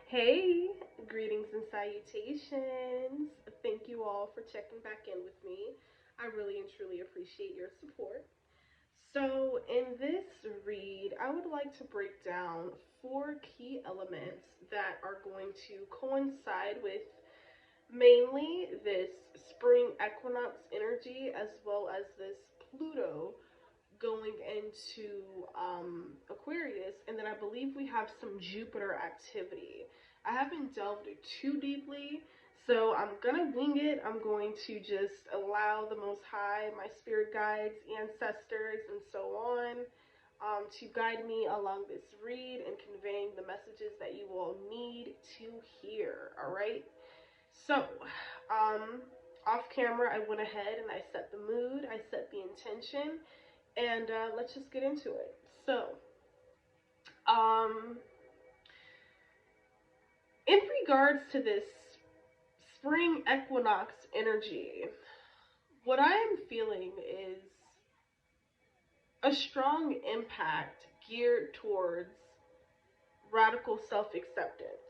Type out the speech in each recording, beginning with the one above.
Hey, greetings and salutations. Thank you all for checking back in with me. I really and truly appreciate your support. So, in this read, I would like to break down four key elements that are going to coincide with mainly this spring equinox energy as well as this Pluto going into Aquarius, and then I believe we have some Jupiter activity. I haven't delved too deeply, so I'm gonna wing it. I'm going to just allow the Most High, my spirit guides, ancestors, and so on, to guide me along this read and conveying the messages that you all need to hear. All right. So, um, off camera, I went ahead and I set the mood, I set the intention, and let's just get into it. So, um, in regards to this spring equinox energy, what I am feeling is a strong impact geared towards radical self acceptance.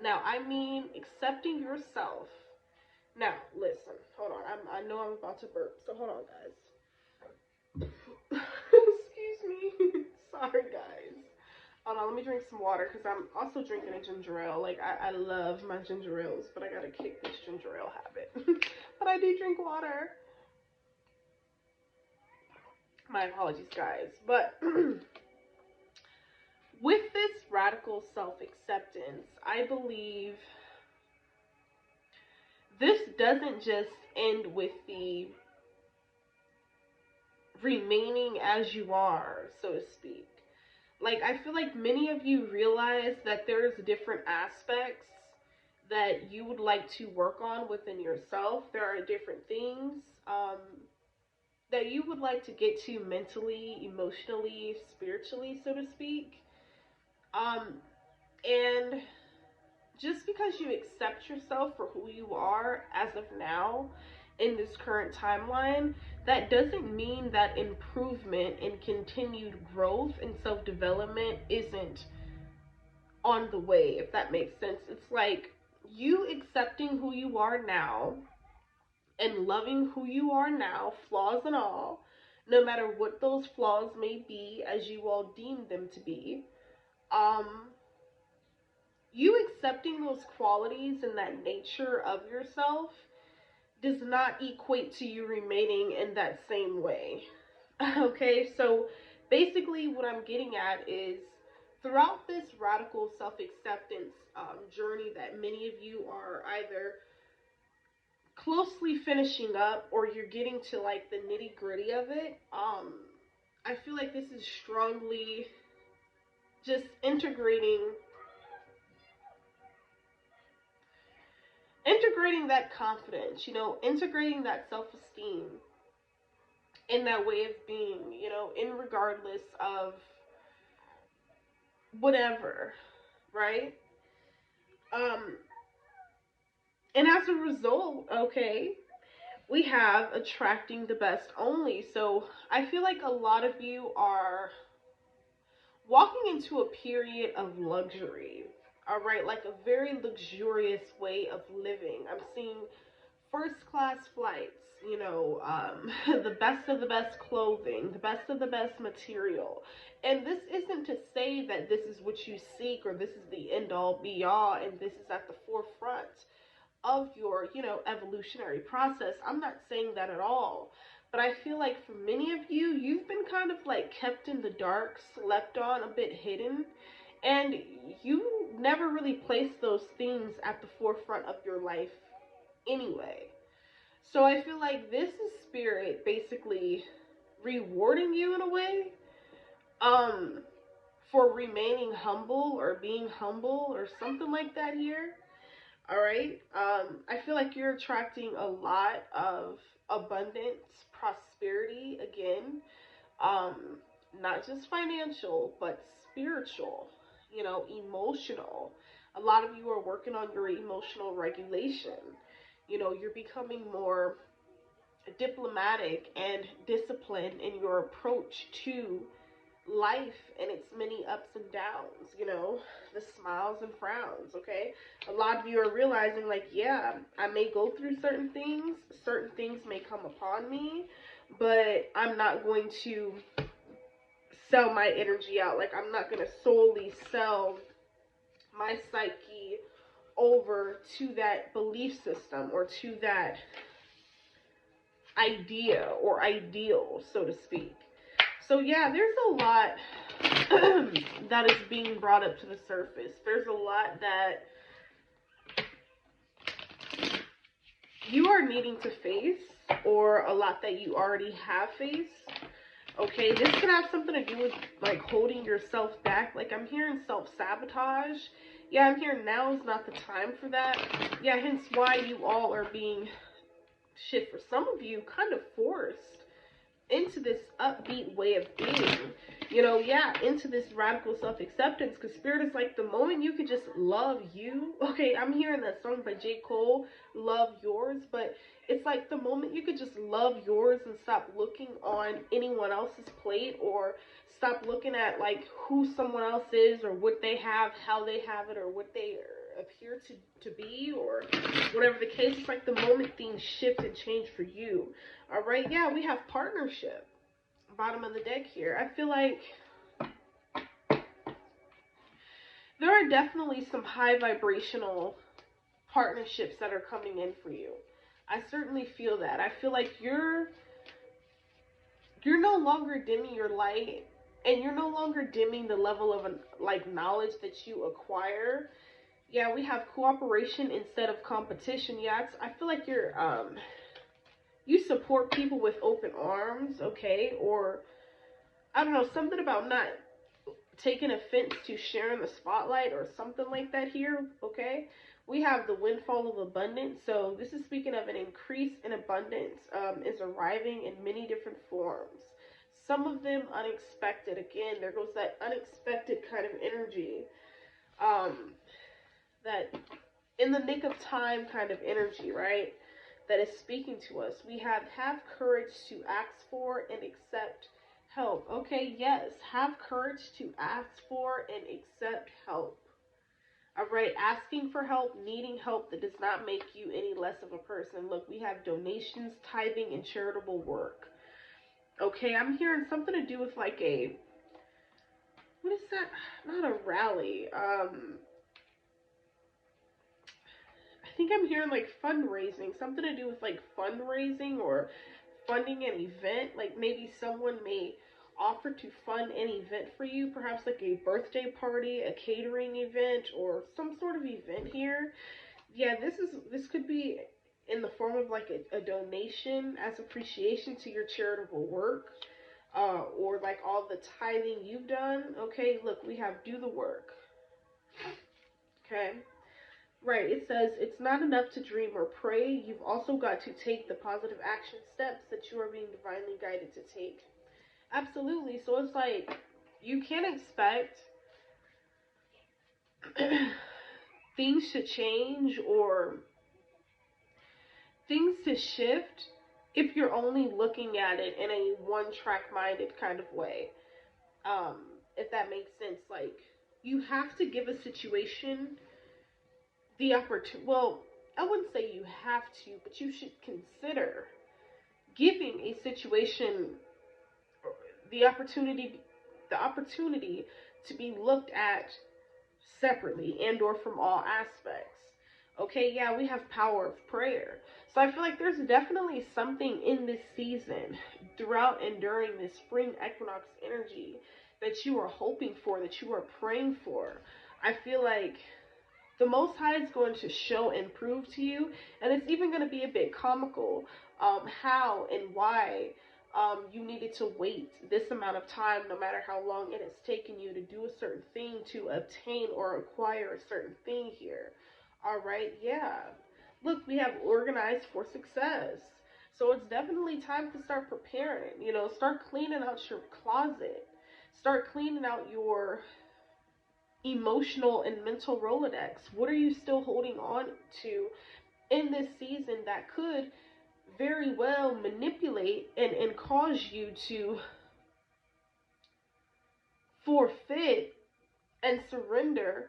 Now, I mean accepting yourself. Now, listen, hold on. I know I'm about to burp, so hold on, guys. Excuse me. Sorry, guys. Hold on, let me drink some water because I'm also drinking a ginger ale. Like, I love my ginger ales, but I gotta kick this ginger ale habit. But I do drink water. My apologies, guys. But with this radical self acceptance, I believe this doesn't just end with the remaining as you are, so to speak. Like, I feel like many of you realize that there's different aspects that you would like to work on within yourself. There are different things that you would like to get to mentally, emotionally, spiritually, so to speak. Um, and just because you accept yourself for who you are as of now in this current timeline, that doesn't mean that improvement and continued growth and self development isn't on the way, if that makes sense. It's like you accepting who you are now and loving who you are now, flaws and all, no matter what those flaws may be, as you all deem them to be. Um, you accepting those qualities and that nature of yourself does not equate to you remaining in that same way. Okay, so basically, what I'm getting at is throughout this radical self acceptance journey that many of you are either closely finishing up or you're getting to like the nitty gritty of it, I feel like this is strongly just integrating that confidence, integrating that self-esteem in that way of being, in regardless of whatever, right? Um, and as a result, okay, we have attracting the best only. So I feel like a lot of you are walking into a period of luxury, all right, like a very luxurious way of living. I'm seeing first class flights, the best of the best clothing, the best of the best material. And this isn't to say that this is what you seek or this is the end all be all and this is at the forefront of your, evolutionary process. I'm not saying that at all. But I feel like for many of you, you've been kind of like kept in the dark, slept on, a bit hidden, and you never really placed those things at the forefront of your life anyway. So I feel like this is spirit basically rewarding you in a way, um, for remaining humble or being humble or something like that here. All right. I feel like you're attracting a lot of abundance, prosperity again. Um, Not just financial, but spiritual, emotional. A lot of you are working on your emotional regulation. You're becoming more diplomatic and disciplined in your approach to life and its many ups and downs, the smiles and frowns, okay? A lot of you are realizing, like, yeah, I may go through certain things may come upon me, but I'm not going to sell my energy out. Like, I'm not going to solely sell my psyche over to that belief system or to that idea or ideal, so to speak. So yeah, there's a lot that is being brought up to the surface. There's a lot that you are needing to face, or a lot that you already have faced. Okay, this could have something to do with like holding yourself back. Like, I'm hearing self-sabotage. Yeah, I'm hearing now is not the time for that. Yeah, hence why you all are being, shit, for some of you, kind of forced into this upbeat way of being. Yeah, into this radical self-acceptance, because Spirit is like, the moment you could just love you. Okay, I'm hearing that song by J. Cole, Love Yours, but it's like the moment you could just love yours and stop looking on anyone else's plate, or stop looking at like who someone else is, or what they have, how they have it, or what they appear to be, or whatever the case. It's like the moment things shift and change for you. All right, yeah, we have partnership. Bottom of the deck here. I feel like there are definitely some high vibrational partnerships that are coming in for you. I certainly feel that. I feel like you're no longer dimming your light, and you're no longer dimming the level of like knowledge that you acquire. Yeah, we have cooperation instead of competition. Yeah, I feel like you support people with open arms, okay? Or I don't know, something about not taking offense to sharing the spotlight or something like that here, okay? We have the windfall of abundance. So this is speaking of an increase in abundance is arriving in many different forms. Some of them unexpected. Again, there goes that unexpected kind of energy. That in the nick of time kind of energy, right? That is speaking to us. We have courage to ask for and accept help. Okay, yes, have courage to ask for and accept help. All right, asking for help, needing help, that does not make you any less of a person. Look, we have donations, tithing, and charitable work. Okay, I'm hearing something to do with like what is that? Not a rally. I think I'm hearing like fundraising, something to do with like fundraising or funding an event. Like maybe someone may offer to fund an event for you, perhaps like a birthday party, a catering event, or some sort of event here. Yeah, this could be in the form of like a donation as appreciation to your charitable work, or like all the tithing you've done. Okay, look, we have do the work. Okay. Right, it says it's not enough to dream or pray. You've also got to take the positive action steps that you are being divinely guided to take. Absolutely. So it's like you can't expect things to change or things to shift if you're only looking at it in a one-track minded kind of way. Um, if that makes sense. Like, you have to give a situation the opportunity. Well, I wouldn't say you have to, but you should consider giving a situation the opportunity to be looked at separately and or from all aspects. Okay, yeah, we have power of prayer. So I feel like there's definitely something in this season, throughout and during this spring equinox energy, that you are hoping for, that you are praying for. I feel like the Most High is going to show and prove to you, and it's even going to be a bit comical, how and why you needed to wait this amount of time, no matter how long it has taken you to do a certain thing, to obtain or acquire a certain thing here. All right, yeah. Look, we have organized for success. So it's definitely time to start preparing. Start cleaning out your closet. Start cleaning out your emotional and mental Rolodex. What are you still holding on to in this season that could very well manipulate and cause you to forfeit and surrender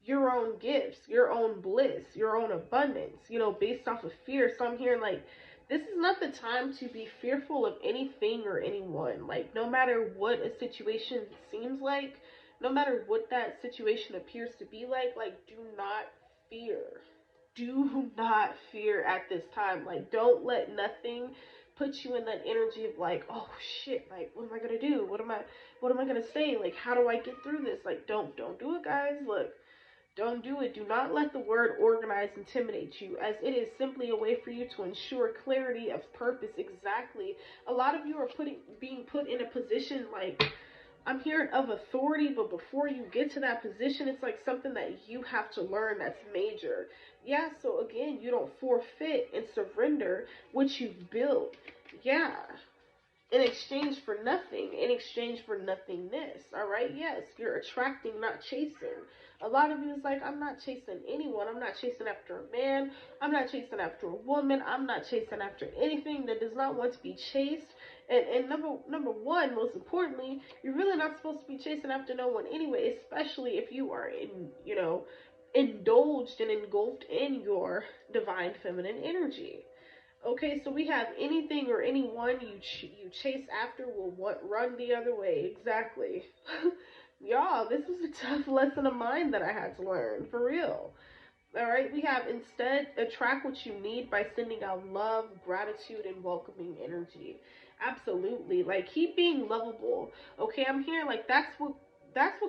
your own gifts, your own bliss, your own abundance, based off of fear. So I'm hearing like, this is not the time to be fearful of anything or anyone. Like, no matter what a situation seems like, no matter what that situation appears to be like, do not fear. Do not fear at this time. Like, don't let nothing put you in that energy of like, oh shit, like what am I gonna do? What am I gonna say? Like, how do I get through this? Like, don't do it, guys. Look, don't do it. Do not let the word organize intimidate you, as it is simply a way for you to ensure clarity of purpose. Exactly. A lot of you are being put in a position like, I'm hearing of authority, but before you get to that position, it's like something that you have to learn that's major. Yeah, so again, you don't forfeit and surrender what you've built. Yeah, in exchange for nothing, in exchange for nothingness. All right, yes, you're attracting, not chasing. A lot of you is like, I'm not chasing anyone. I'm not chasing after a man. I'm not chasing after a woman. I'm not chasing after anything that does not want to be chased. And number one, most importantly, you're really not supposed to be chasing after no one anyway, especially if you are indulged and engulfed in your divine feminine energy. Okay, so we have anything or anyone you chase after will run the other way. Exactly. Y'all, this is a tough lesson of mine that I had to learn, for real. All right, we have instead attract what you need by sending out love, gratitude, and welcoming energy. Absolutely. Like, keep being lovable. Okay, I'm here like that's what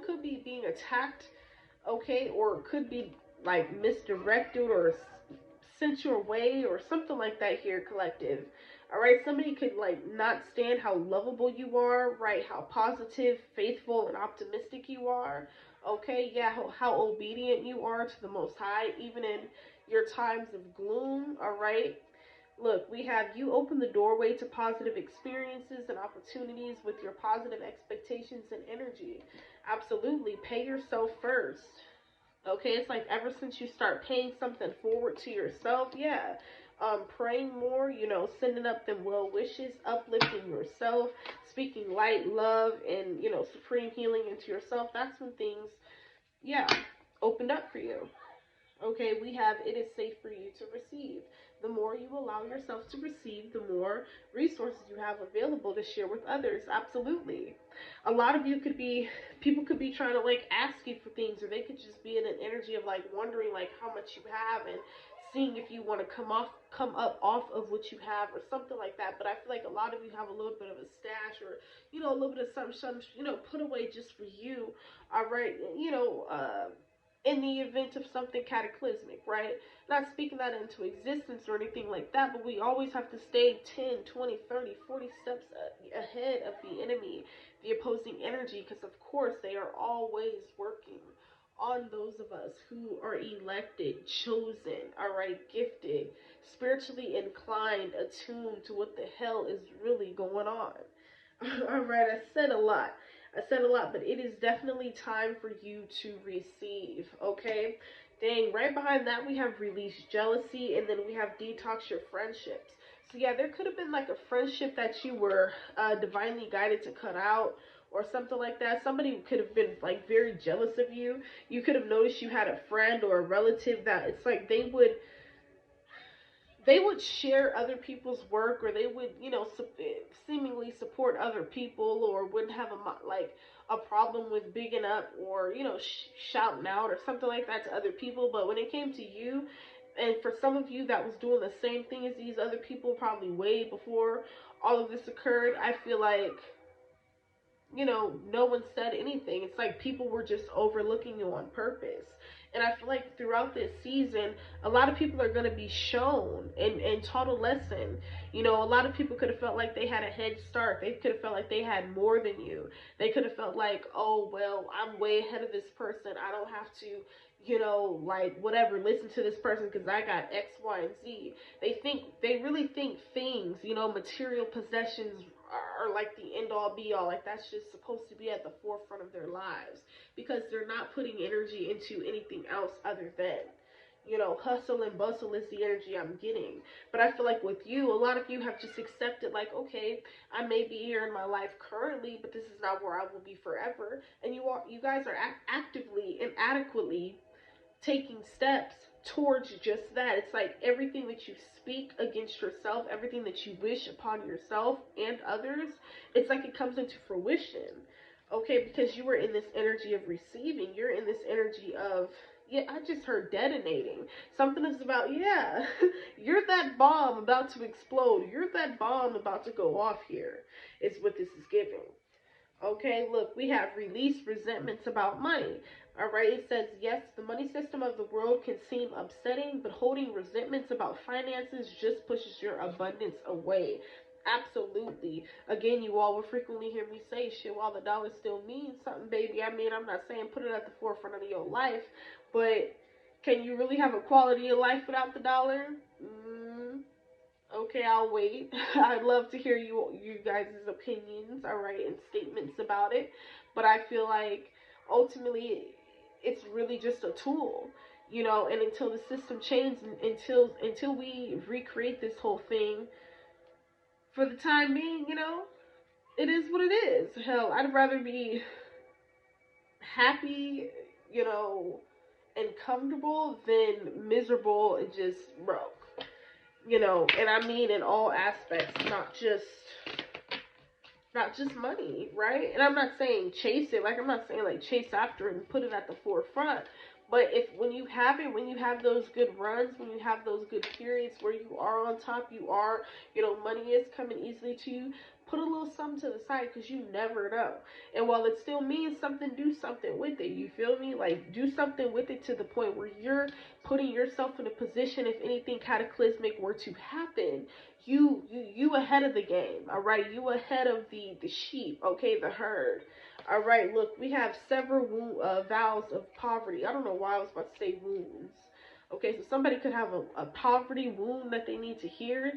could be being attacked, okay, or could be like misdirected or sent your way or something like that here, collective. All right, somebody could like not stand how lovable you are, right? How positive, faithful, and optimistic you are. Okay, yeah, how obedient you are to the Most High, even in your times of gloom. All right, look, we have you open the doorway to positive experiences and opportunities with your positive expectations and energy. Absolutely, pay yourself first. Okay, it's like ever since you start paying something forward to yourself, yeah. Praying more, sending up them well wishes, uplifting yourself, speaking light, love, and supreme healing into yourself. That's when things, yeah, opened up for you. Okay, we have it is safe for you to receive. The more you allow yourself to receive, the more resources you have available to share with others. Absolutely. A lot of you could be, people could be trying to like ask you for things, or they could just be in an energy of like wondering like how much you have and seeing if you want to come up off of what you have or something like that. But I feel like a lot of you have a little bit of a stash, or a little bit of some put away just for you. All right, in the event of something cataclysmic, right? Not speaking that into existence or anything like that, but we always have to stay 10, 20, 30, 40 steps ahead of the enemy, the opposing energy, because of course they are always working on those of us who are elected, chosen, all right, gifted, spiritually inclined, attuned to what the hell is really going on. All right, I said a lot. But it is definitely time for you to receive, okay? Dang, right behind that we have release jealousy, and then we have detox your friendships. So yeah, there could have been like a friendship that you were divinely guided to cut out or something like that. Somebody could have been like very jealous of you. You could have noticed you had a friend or a relative that it's like they would share other people's work, or they would seemingly support other people, or wouldn't have a problem with bigging up, or shouting out or something like that to other people. But when it came to you, and for some of you that was doing the same thing as these other people probably way before all of this occurred, I feel like no one said anything. It's like people were just overlooking you on purpose. And I feel like throughout this season, a lot of people are going to be shown and taught a lesson. A lot of people could have felt like they had a head start. They could have felt like they had more than you. They could have felt like, oh, well, I'm way ahead of this person. I don't have to, like whatever, listen to this person because I got X, Y, and Z. They really think things, material possessions are like the end all be all. Like that's just supposed to be at the forefront of their lives because they're not putting energy into anything else other than, hustle and bustle is the energy I'm getting. But I feel like with you, a lot of you have just accepted, like, okay, I may be here in my life currently, but this is not where I will be forever. And you guys are actively and adequately taking steps towards just that. It's like everything that you speak against yourself, everything that you wish upon yourself and others, it's like it comes into fruition. Okay, because you were in this energy of receiving, you're in this energy of, yeah, I just heard detonating. Something is about, yeah, you're that bomb about to explode. You're that bomb about to go off here, is what this is giving. Okay, look, we have released resentments about money. All right, it says, yes, the money system of the world can seem upsetting, but holding resentments about finances just pushes your abundance away. Absolutely. Again, you all will frequently hear me say, shit, while the dollar still means something, baby. I mean, I'm not saying put it at the forefront of your life, but can you really have a quality of life without the dollar? Okay, I'll wait. I'd love to hear you guys' opinions, all right, and statements about it. But I feel like ultimately it's really just a tool, and until the system changes, until we recreate this whole thing, for the time being, it is what it is. Hell, I'd rather be happy, you know, and comfortable than miserable and just broke. And I mean in all aspects, not just money, right? And I'm not saying chase it, like I'm not saying like chase after it and put it at the forefront. But when you have it, when you have those good runs, when you have those good periods where you are on top, money is coming easily to you, put a little something to the side because you never know. And while it still means something, do something with it. You feel me? Like, do something with it to the point where you're putting yourself in a position, if anything cataclysmic were to happen, you ahead of the game, all right? You ahead of the sheep, okay, the herd. All right, look, we have several vows of poverty. I don't know why I was about to say wounds. Okay, so somebody could have a poverty wound that they need to heal.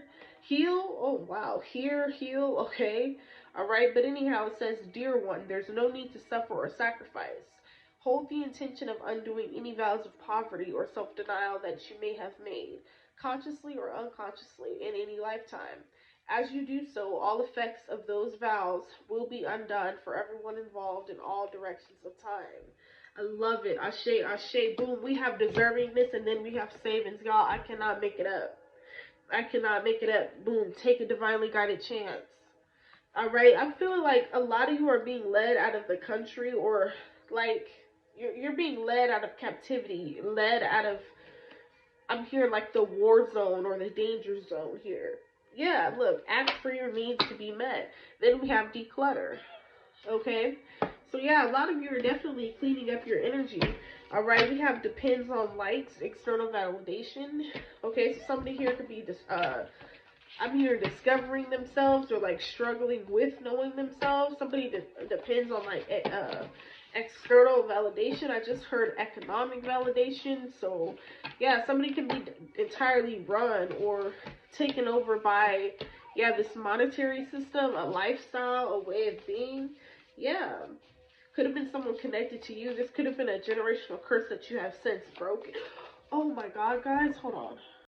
Oh, wow. Heal. Okay. All right, but anyhow, it says, dear one, there's no need to suffer or sacrifice. Hold the intention of undoing any vows of poverty or self-denial that you may have made, consciously or unconsciously, in any lifetime. As you do so, all effects of those vows will be undone for everyone involved in all directions of time. I love it. Ashe, ashe, boom. We have deservingness and then we have savings, y'all. I cannot make it up. I cannot make it up. Boom. Take a divinely guided chance. All right. I'm feeling like a lot of you are being led out of the country, or like you're being led out of captivity, led out of, I'm hearing like the war zone or the danger zone here. Yeah, look, ask for your needs to be met. Then we have declutter. Okay? So yeah, a lot of you are definitely cleaning up your energy. Alright, we have depends on likes, external validation. Okay, so somebody here could be I'm here discovering themselves or like struggling with knowing themselves. Somebody that depends on like external validation. I just heard economic validation. So yeah, somebody can be entirely run or taken over by, yeah, this monetary system, a lifestyle, a way of being. Yeah, could have been someone connected to you. This could have been a generational curse that you have since broken. Oh my god, guys, hold on.